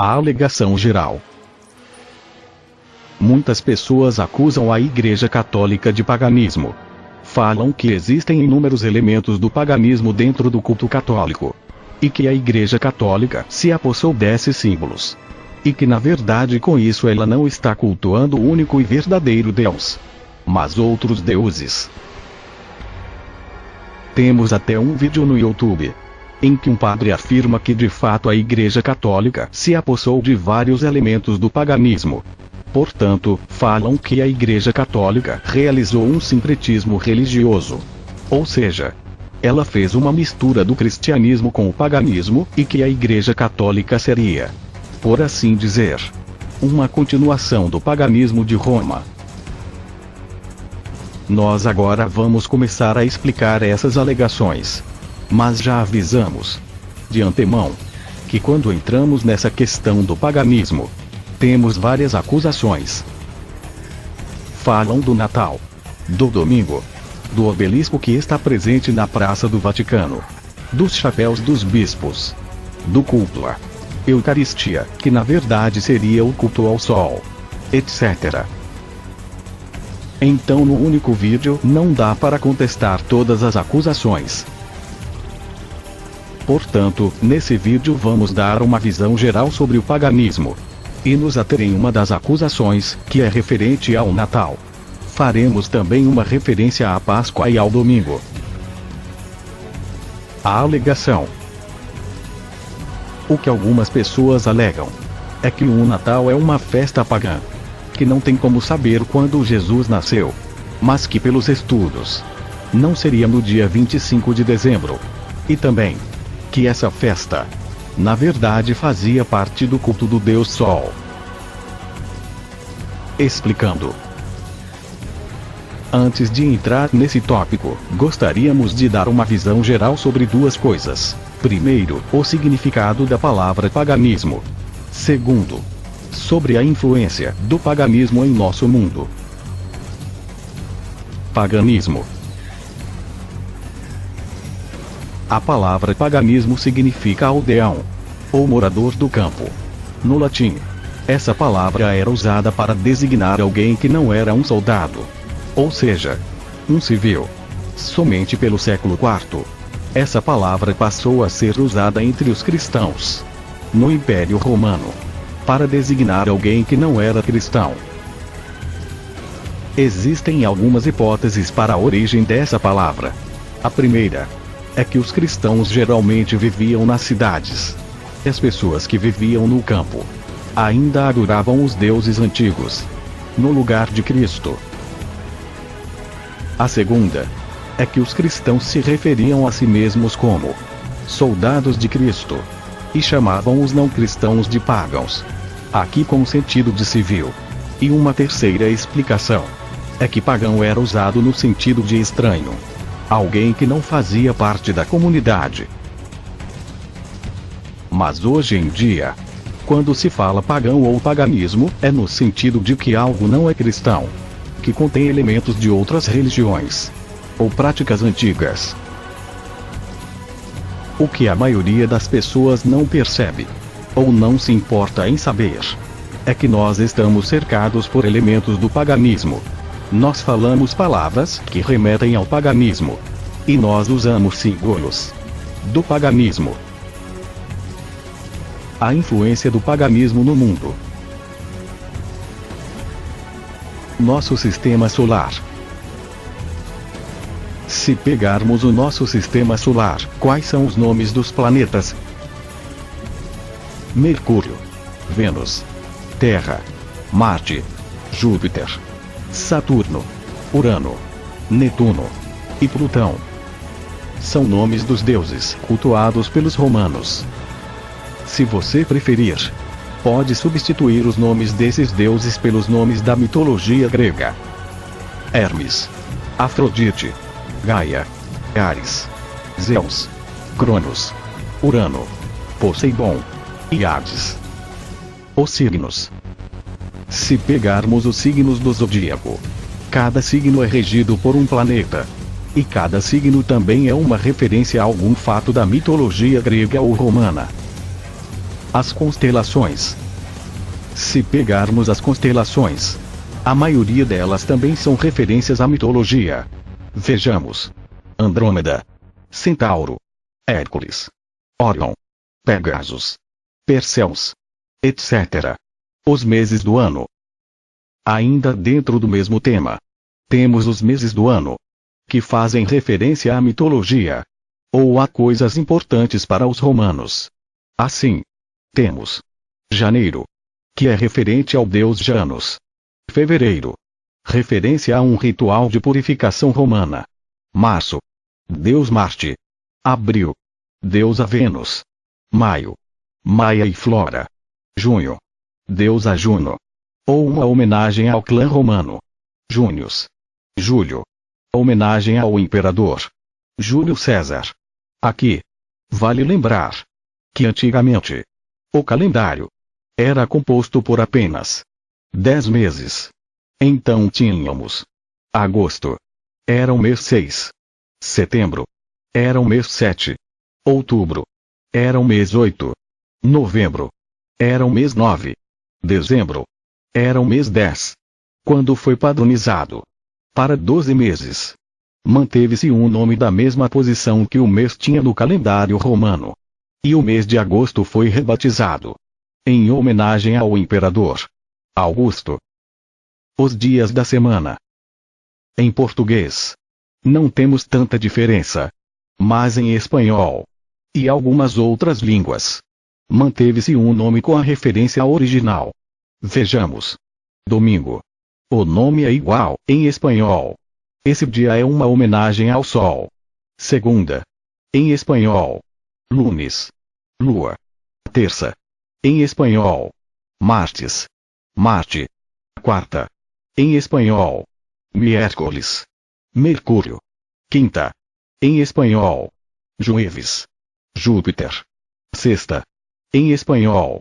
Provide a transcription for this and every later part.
A alegação geral. Muitas pessoas acusam a Igreja Católica de paganismo. Falam que existem inúmeros elementos do paganismo dentro do culto católico. E que a Igreja Católica se apossou desses símbolos. E que na verdade com isso ela não está cultuando o único e verdadeiro Deus, mas outros deuses. Temos até um vídeo no YouTube, em que um padre afirma que de fato a Igreja Católica se apossou de vários elementos do paganismo. Portanto, falam que a Igreja Católica realizou um sincretismo religioso. Ou seja, ela fez uma mistura do cristianismo com o paganismo, e que a Igreja Católica seria, por assim dizer, uma continuação do paganismo de Roma. Nós agora vamos começar a explicar essas alegações. Mas já avisamos, de antemão, que quando entramos nessa questão do paganismo, temos várias acusações. Falam do Natal, do domingo, do obelisco que está presente na Praça do Vaticano, dos chapéus dos bispos, do culto à Eucaristia, que na verdade seria o culto ao sol, etc. Então no único vídeo não dá para contestar todas as acusações. Portanto, nesse vídeo vamos dar uma visão geral sobre o paganismo. E nos ater em uma das acusações, que é referente ao Natal. Faremos também uma referência à Páscoa e ao domingo. A alegação. O que algumas pessoas alegam é que o Natal é uma festa pagã, que não tem como saber quando Jesus nasceu, mas que pelos estudos, não seria no dia 25 de dezembro. E também, que essa festa, na verdade fazia parte do culto do Deus Sol. Explicando. Antes de entrar nesse tópico, gostaríamos de dar uma visão geral sobre duas coisas. Primeiro, o significado da palavra paganismo. Segundo, sobre a influência do paganismo em nosso mundo. Paganismo. A palavra paganismo significa aldeão, ou morador do campo. No latim, essa palavra era usada para designar alguém que não era um soldado, ou seja, um civil. Somente pelo século IV, essa palavra passou a ser usada entre os cristãos, no Império Romano, para designar alguém que não era cristão. Existem algumas hipóteses para a origem dessa palavra. A primeira é que os cristãos geralmente viviam nas cidades. As pessoas que viviam no campo ainda adoravam os deuses antigos, no lugar de Cristo. A segunda é que os cristãos se referiam a si mesmos como soldados de Cristo, e chamavam os não cristãos de pagãos, aqui com o sentido de civil. E uma terceira explicação é que pagão era usado no sentido de estranho, alguém que não fazia parte da comunidade. Mas hoje em dia, quando se fala pagão ou paganismo, é no sentido de que algo não é cristão, que contém elementos de outras religiões, ou práticas antigas. O que a maioria das pessoas não percebe, ou não se importa em saber, é que nós estamos cercados por elementos do paganismo. Nós falamos palavras que remetem ao paganismo, e nós usamos símbolos do paganismo. A influência do paganismo no mundo. Nosso sistema solar. Se pegarmos o nosso sistema solar, quais são os nomes dos planetas? Mercúrio, Vênus, Terra, Marte, Júpiter, Saturno, Urano, Netuno e Plutão. São nomes dos deuses cultuados pelos romanos. Se você preferir, pode substituir os nomes desses deuses pelos nomes da mitologia grega: Hermes, Afrodite, Gaia, Ares, Zeus, Cronos, Urano, Poseidon e Hades. Os signos. Se pegarmos os signos do zodíaco, cada signo é regido por um planeta. E cada signo também é uma referência a algum fato da mitologia grega ou romana. As constelações. Se pegarmos as constelações, a maioria delas também são referências à mitologia. Vejamos: Andrômeda, Centauro, Hércules, Órion, Pegasus, Perseus, etc. Os meses do ano. Ainda dentro do mesmo tema, temos os meses do ano, que fazem referência à mitologia, ou a coisas importantes para os romanos. Assim, temos janeiro, que é referente ao deus Janus. Fevereiro, referência a um ritual de purificação romana. Março, deus Marte. Abril, deusa Vênus. Maio, Maia e Flora. Junho, deusa Juno, ou uma homenagem ao clã romano. Június. Julho, homenagem ao imperador Júlio César. Aqui, vale lembrar que antigamente o calendário era composto por apenas 10 meses. Então tínhamos agosto, era o mês 6. Setembro, era o mês 7. Outubro, era o mês 8. Novembro, era o mês 9. Dezembro, era o mês 10. Quando foi padronizado para 12 meses, manteve-se um nome da mesma posição que o mês tinha no calendário romano. E o mês de agosto foi rebatizado em homenagem ao imperador Augusto. Os dias da semana. Em português, não temos tanta diferença, mas em espanhol e algumas outras línguas, manteve-se um nome com a referência original. Vejamos: domingo. O nome é igual em espanhol. Esse dia é uma homenagem ao sol. Segunda, em espanhol. Lunes, lua. Terça, em espanhol. Martes, Marte. Quarta, em espanhol. Miércoles, Mercúrio. Quinta, em espanhol. Jueves, Júpiter. Sexta, em espanhol.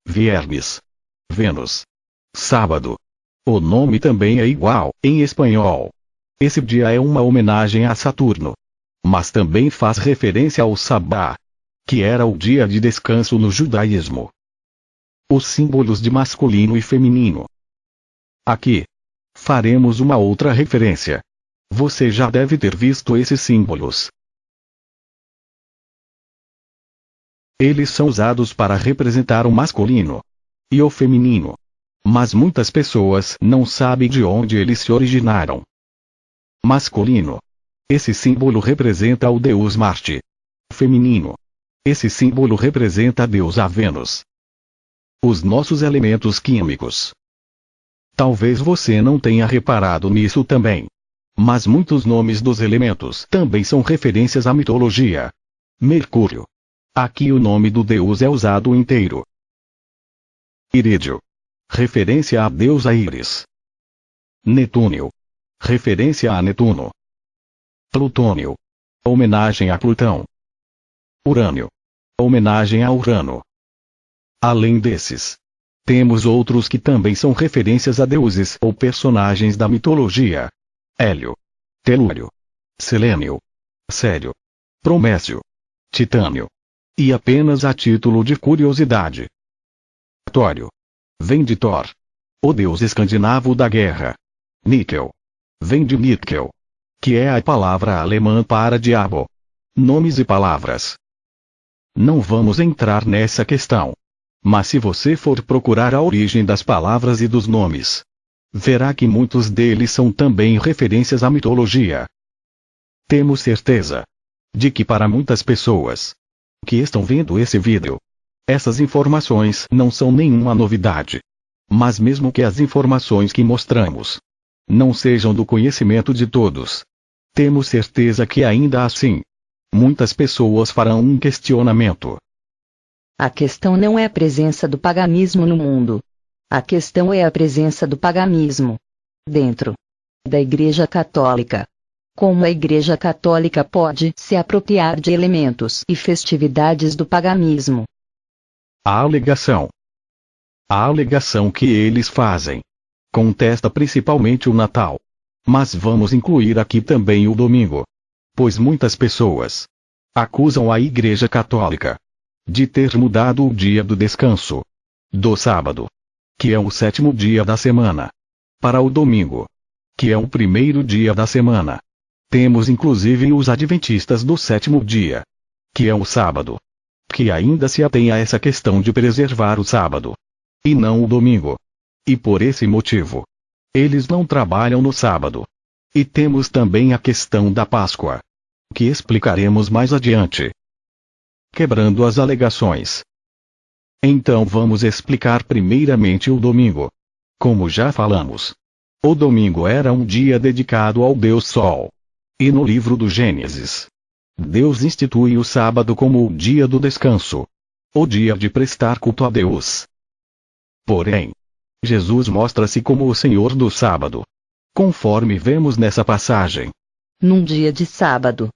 Viernes, Vênus. Sábado. O nome também é igual em espanhol. Esse dia é uma homenagem a Saturno, mas também faz referência ao Sabá, que era o dia de descanso no judaísmo. Os símbolos de masculino e feminino. Aqui faremos uma outra referência. Você já deve ter visto esses símbolos. Eles são usados para representar o masculino e o feminino, mas muitas pessoas não sabem de onde eles se originaram. Masculino. Esse símbolo representa o deus Marte. Feminino. Esse símbolo representa a deusa Vênus. Os nossos elementos químicos. Talvez você não tenha reparado nisso também, mas muitos nomes dos elementos também são referências à mitologia. Mercúrio. Aqui o nome do deus é usado inteiro. Irídio. Referência à deusa Íris. Netúnio. Referência a Netuno. Plutônio. Homenagem a Plutão. Urânio. Homenagem a Urano. Além desses, temos outros que também são referências a deuses ou personagens da mitologia. Hélio. Telúrio. Selênio. Cério. Promécio. Titânio. E apenas a título de curiosidade, Tório. Vem de Thor, o deus escandinavo da guerra. Níquel. Vem de Níquel, que é a palavra alemã para diabo. Nomes e palavras. Não vamos entrar nessa questão. Mas se você for procurar a origem das palavras e dos nomes, verá que muitos deles são também referências à mitologia. Temos certeza de que para muitas pessoas que estão vendo esse vídeo, essas informações não são nenhuma novidade. Mas mesmo que as informações que mostramos não sejam do conhecimento de todos, temos certeza que ainda assim, muitas pessoas farão um questionamento. A questão não é a presença do paganismo no mundo. A questão é a presença do paganismo dentro da Igreja Católica. Como a Igreja Católica pode se apropriar de elementos e festividades do paganismo? A alegação que eles fazem contesta principalmente o Natal. Mas vamos incluir aqui também o domingo, pois muitas pessoas acusam a Igreja Católica de ter mudado o dia do descanso, do sábado, que é o 7º dia da semana, para o domingo, que é o 1º dia da semana. Temos inclusive os adventistas do 7º dia, que é o sábado, que ainda se atém a essa questão de preservar o sábado, e não o domingo. E por esse motivo, eles não trabalham no sábado. E temos também a questão da Páscoa, que explicaremos mais adiante. Quebrando as alegações. Então vamos explicar primeiramente o domingo. Como já falamos, o domingo era um dia dedicado ao Deus Sol. E no livro do Gênesis, Deus institui o sábado como o dia do descanso, o dia de prestar culto a Deus. Porém, Jesus mostra-se como o Senhor do sábado, conforme vemos nessa passagem. Num dia de sábado,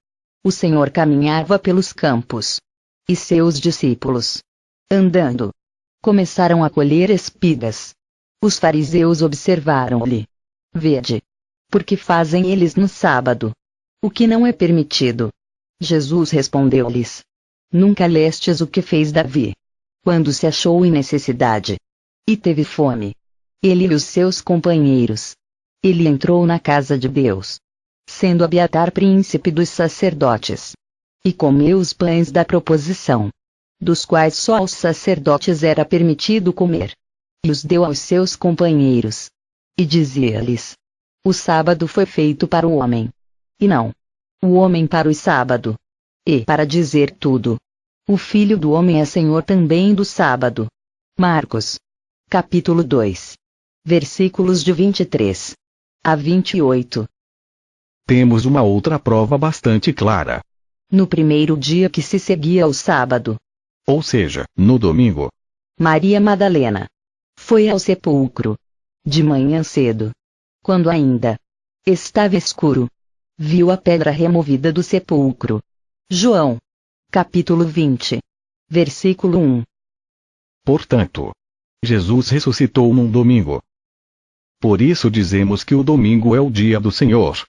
o Senhor caminhava pelos campos, e seus discípulos, andando, começaram a colher espigas. Os fariseus observaram-lhe: Vede, por que fazem eles no sábado o que não é permitido? Jesus respondeu-lhes: Nunca lestes o que fez Davi, quando se achou em necessidade, e teve fome, ele e os seus companheiros. Ele entrou na casa de Deus, sendo Abiatar príncipe dos sacerdotes, e comeu os pães da proposição, dos quais só aos sacerdotes era permitido comer, e os deu aos seus companheiros. E dizia-lhes: O sábado foi feito para o homem, e não o homem para o sábado. E, para dizer tudo, o Filho do Homem é Senhor também do sábado. Marcos, capítulo 2, versículos de 23 a 28. Temos uma outra prova bastante clara. No primeiro dia que se seguia ao sábado, Ou seja, no domingo, Maria Madalena foi ao sepulcro, de manhã cedo, quando ainda estava escuro, viu a pedra removida do sepulcro. João, capítulo 20, versículo 1. Portanto, Jesus ressuscitou num domingo. Por isso dizemos que o domingo é o dia do Senhor.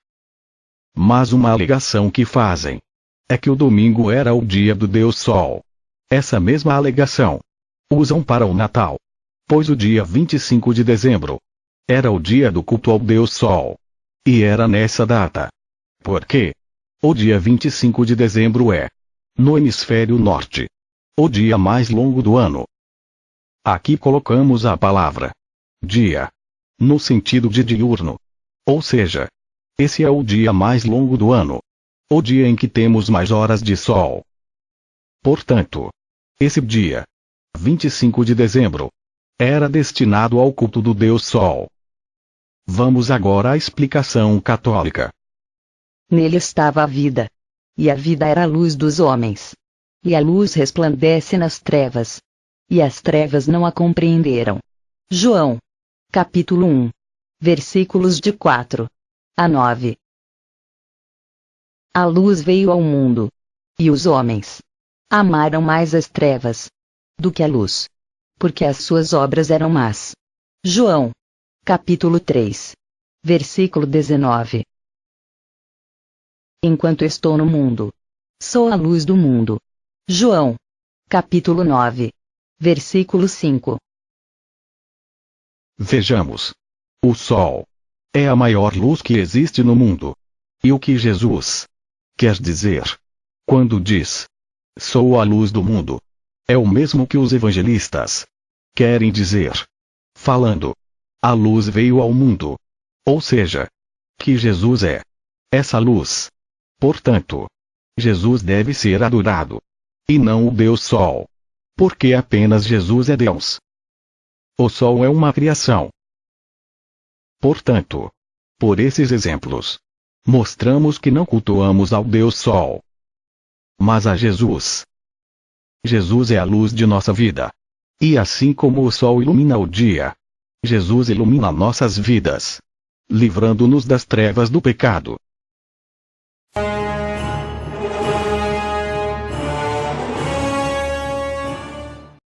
Mas uma alegação que fazem é que o domingo era o dia do Deus Sol. Essa mesma alegação usam para o Natal, pois o dia 25 de dezembro era o dia do culto ao Deus Sol. E era nessa data. Porque o dia 25 de dezembro é, no hemisfério norte, o dia mais longo do ano. Aqui colocamos a palavra dia, no sentido de diurno. Ou seja, esse é o dia mais longo do ano, o dia em que temos mais horas de sol. Portanto, esse dia, 25 de dezembro, era destinado ao culto do Deus Sol. Vamos agora à explicação católica. Nele estava a vida, e a vida era a luz dos homens. E a luz resplandece nas trevas, e as trevas não a compreenderam. João, capítulo 1, versículos de 4 a 9. A luz veio ao mundo, e os homens amaram mais as trevas do que a luz, porque as suas obras eram más. João, capítulo 3, versículo 19. Enquanto estou no mundo, sou a luz do mundo. João, capítulo 9, versículo 5. Vejamos. O Sol é a maior luz que existe no mundo. E o que Jesus quer dizer quando diz: Sou a luz do mundo, é o mesmo que os evangelistas querem dizer, falando: a luz veio ao mundo. Ou seja, que Jesus é essa luz. Portanto, Jesus deve ser adorado, e não o Deus Sol, porque apenas Jesus é Deus. O Sol é uma criação. Portanto, por esses exemplos, mostramos que não cultuamos ao Deus Sol, mas a Jesus. Jesus é a luz de nossa vida. E assim como o sol ilumina o dia, Jesus ilumina nossas vidas, livrando-nos das trevas do pecado.